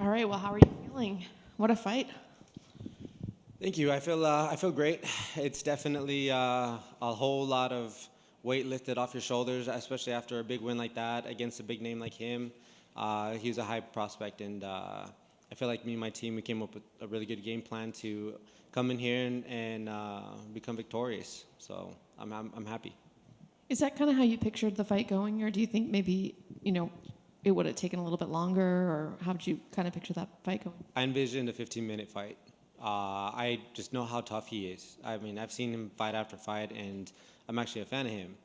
All right, well, how are you feeling? What a fight. Thank you. I feel great. It's definitely a whole lot of weight lifted off your shoulders, especially after a big win like that against a big name like him. He was a high prospect, and I feel like me and my team we came up with a really good game plan to come in here and become victorious. So I'm happy. Is that kind of how you pictured the fight going, or do you think maybe, it would have taken a little bit longer, or how did you kind of picture that fight going? I envisioned a 15-minute fight. I just know how tough he is. I mean, I've seen him fight after fight, and I'm actually a fan of him.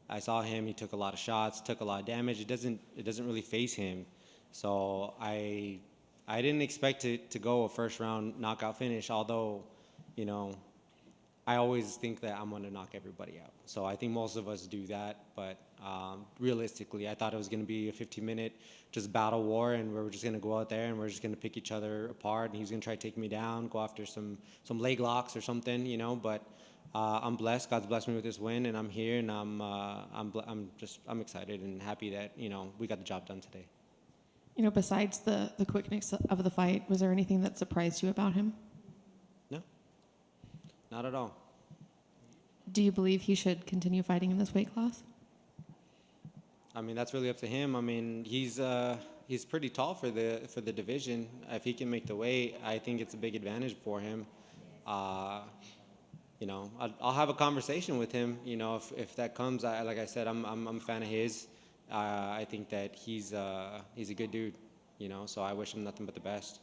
I saw him. He took a lot of shots, took a lot of damage. It doesn't really phase him. So I didn't expect it to go a first round knockout finish. Although, you know, I always think that I'm gonna knock everybody out. So I think most of us do that. But realistically, I thought it was gonna be a 15-minute just battle war, and we were just gonna go out there and we're just gonna pick each other apart. And he's gonna try to take me down, go after some leg locks or something, But I'm blessed. God's blessed me with this win, and I'm here, and I'm excited and happy that we got the job done today. Besides the quickness of the fight, was there anything that surprised you about him? No, not at all. Do you believe he should continue fighting in this weight class? I mean, that's really up to him. I mean, he's pretty tall for the division. If he can make the weight, I think it's a big advantage for him. I'll have a conversation with him. If that comes, like I said, I'm a fan of his. I think that he's a good dude. So I wish him nothing but the best.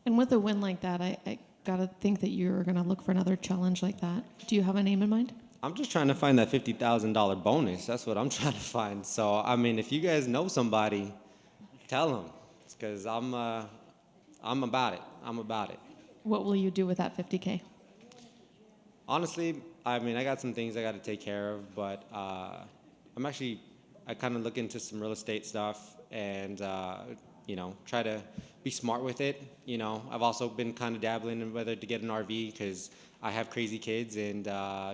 And with a win like that, I gotta think that you're gonna look for another challenge like that. Do you have a name in mind? I'm just trying to find that $50,000 bonus. That's what I'm trying to find. So I mean, if you guys know somebody, tell them, because I'm about it. I'm about it. What will you do with that 50K? Honestly, I mean, I got some things I got to take care of, but I kind of look into some real estate stuff and, try to be smart with it. I've also been kind of dabbling in whether to get an RV because I have crazy kids and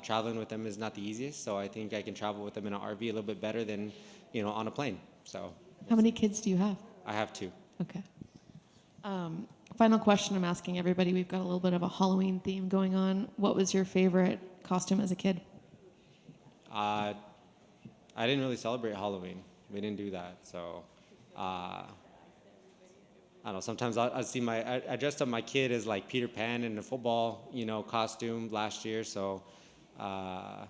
traveling with them is not the easiest. So I think I can travel with them in an RV a little bit better than, on a plane. So. How many kids do you have? I have two. Okay. Final question I'm asking everybody. We've got a little bit of a Halloween theme going on. What was your favorite costume as a kid? I didn't really celebrate Halloween. We didn't do that. So, I don't know. Sometimes I see I dressed up my kid as like Peter Pan in a football, costume last year. So, I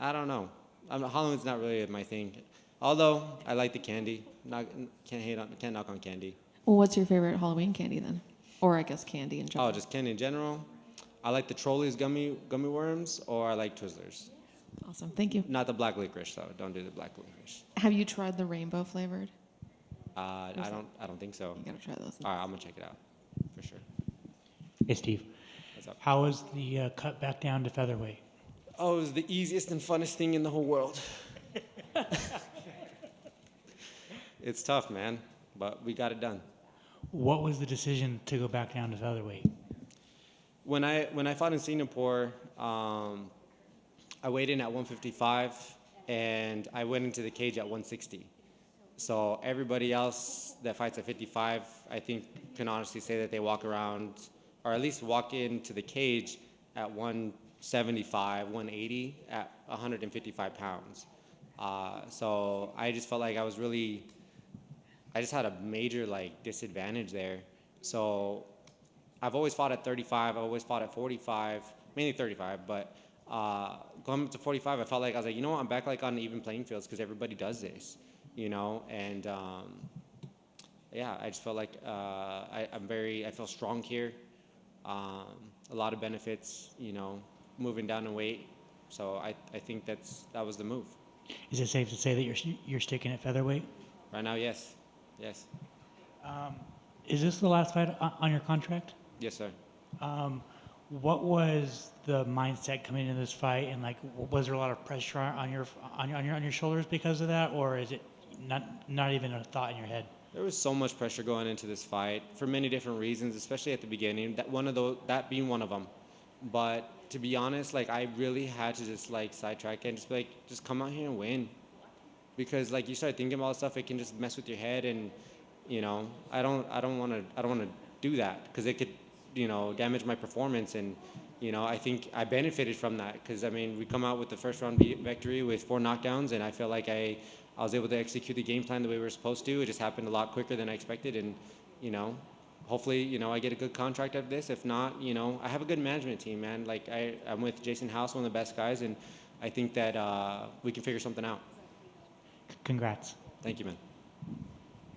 don't know. Halloween's not really my thing. Although I like the candy. Can't knock on candy. Well, what's your favorite Halloween candy then? Or I guess candy in general. Oh, just candy in general. I like the Trolleys gummy worms, or I like Twizzlers. Awesome. Thank you. Not the black licorice though. Don't do the black licorice. Have you tried the rainbow flavored? I don't think so. You gotta try those. All right, I'm gonna check it out for sure. Hey, Steve. What's up? How was the cut back down to featherweight? Oh, it was the easiest and funnest thing in the whole world. It's tough, man, but we got it done. What was the decision to go back down to featherweight? When I fought in Singapore, I weighed in at 155, and I went into the cage at 160. So everybody else that fights at 55, I think, can honestly say that they walk around, or at least walk into the cage at 175, 180, at 155 pounds. So I just felt like I just had a major disadvantage there. So I've always fought at 35. I've always fought at 45, mainly 35. But going up to 45, I felt like I was like, I'm back on the even playing fields because everybody does this, And I just felt like I feel strong here. A lot of benefits, moving down in weight. So I think that was the move. Is it safe to say that you're sticking at featherweight? Right now, yes. Yes. Is this the last fight on your contract? Yes, sir. What was the mindset coming into this fight, and was there a lot of pressure on your shoulders because of that, or is it not even a thought in your head? There was so much pressure going into this fight for many different reasons, especially at the beginning. That being one of them. But to be honest, I really had to just sidetrack and just just come out here and win. Because you start thinking about stuff, it can just mess with your head, and you know, I don't want to do that because it could, you know, damage my performance. And, you know, I think I benefited from that because, I mean, we come out with the first round victory with 4 knockdowns, and I feel like I was able to execute the game plan the way we were supposed to. It just happened a lot quicker than I expected. And, you know, hopefully, you know, I get a good contract out of this. If not, you know, I have a good management team, man. Like, I'm with Jason House, one of the best guys, and I think that we can figure something out. Congrats. Thank you, man.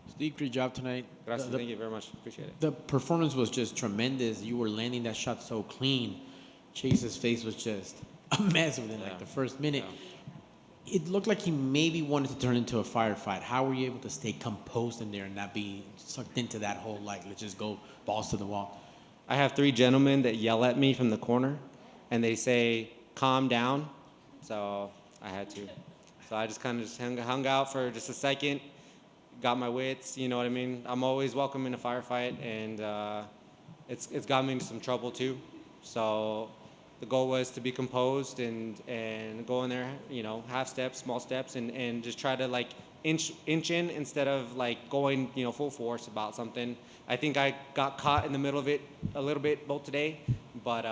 Steve, great job tonight. Gracias. Thank you very much. Appreciate it. The performance was just tremendous. You were landing that shot so clean. Chase's face was just a mess within like the first minute. Yeah. It looked like he maybe wanted to turn into a firefight. How were you able to stay composed in there and not be sucked into that whole, like, let's just go balls to the wall? I have 3 gentlemen that yell at me from the corner, and they say, calm down. So I had to. So I just kind of hung out for just a second, got my wits, you know what I mean? I'm always welcome in a firefight, and it's got me into some trouble too. So the goal was to be composed and go in there, you know, half steps, small steps, and just try to like inch in instead of like going, you know, full force about something. I think I got caught in the middle of it a little bit both today, but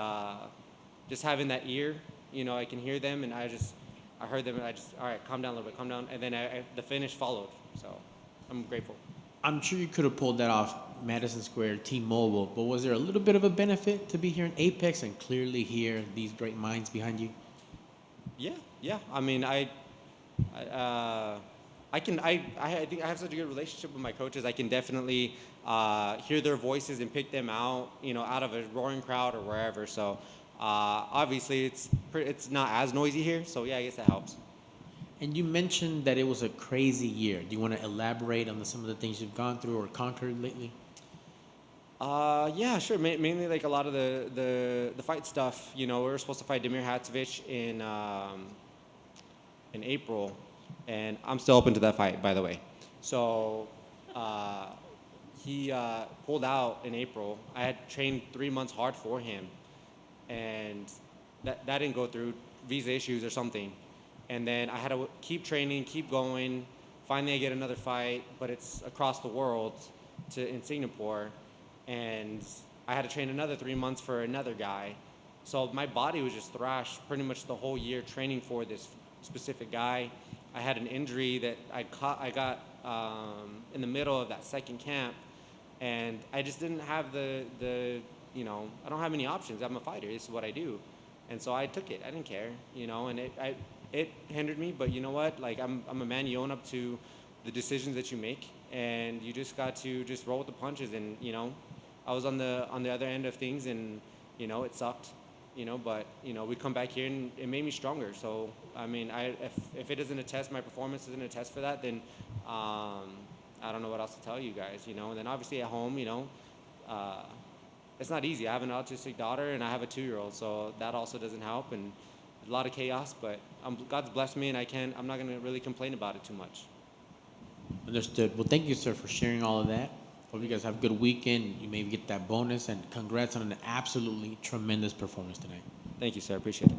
just having that ear, you know, I can hear them, and I heard them, and all right, calm down a little bit, calm down, and then the finish followed. So I'm grateful. I'm sure you could have pulled that off Madison Square, T-Mobile, but was there a little bit of a benefit to be here in Apex and clearly hear these great minds behind you? Yeah. I mean, I think I have such a good relationship with my coaches. I can definitely hear their voices and pick them out, you know, out of a roaring crowd or wherever. So obviously it's not as noisy here. So yeah, I guess that helps. And you mentioned that it was a crazy year. Do you want to elaborate on some of the things you've gone through or conquered lately? Yeah, sure. Mainly like a lot of the fight stuff. You know, we were supposed to fight Demir Hatzovich in April, and I'm still open to that fight, by the way. So he pulled out in April. I had trained 3 months hard for him, and that didn't go through, visa issues or something. And then I had to keep training, keep going. Finally, I get another fight, but it's across the world in Singapore. And I had to train another 3 months for another guy. So my body was just thrashed pretty much the whole year training for this specific guy. I had an injury that I got in the middle of that second camp. And I just didn't have the you know, I don't have any options. I'm a fighter. This is what I do. And so I took it. I didn't care, you know, and it hindered me, but you know what? Like, I'm a man. You own up to the decisions that you make, and you just got to just roll with the punches. And you know, I was on the other end of things, and you know, it sucked, you know. But you know, we come back here, and it made me stronger. So I mean, if it doesn't attest, my performance doesn't attest for that, then I don't know what else to tell you guys, you know. And then obviously at home, you know, it's not easy. I have an autistic daughter, and I have a 2-year-old, so that also doesn't help. And a lot of chaos, but God's blessed me, and I'm not going to really complain about it too much. Understood. Well, thank you, sir, for sharing all of that. Hope you guys have a good weekend. You maybe get that bonus, and congrats on an absolutely tremendous performance tonight. Thank you, sir. Appreciate it.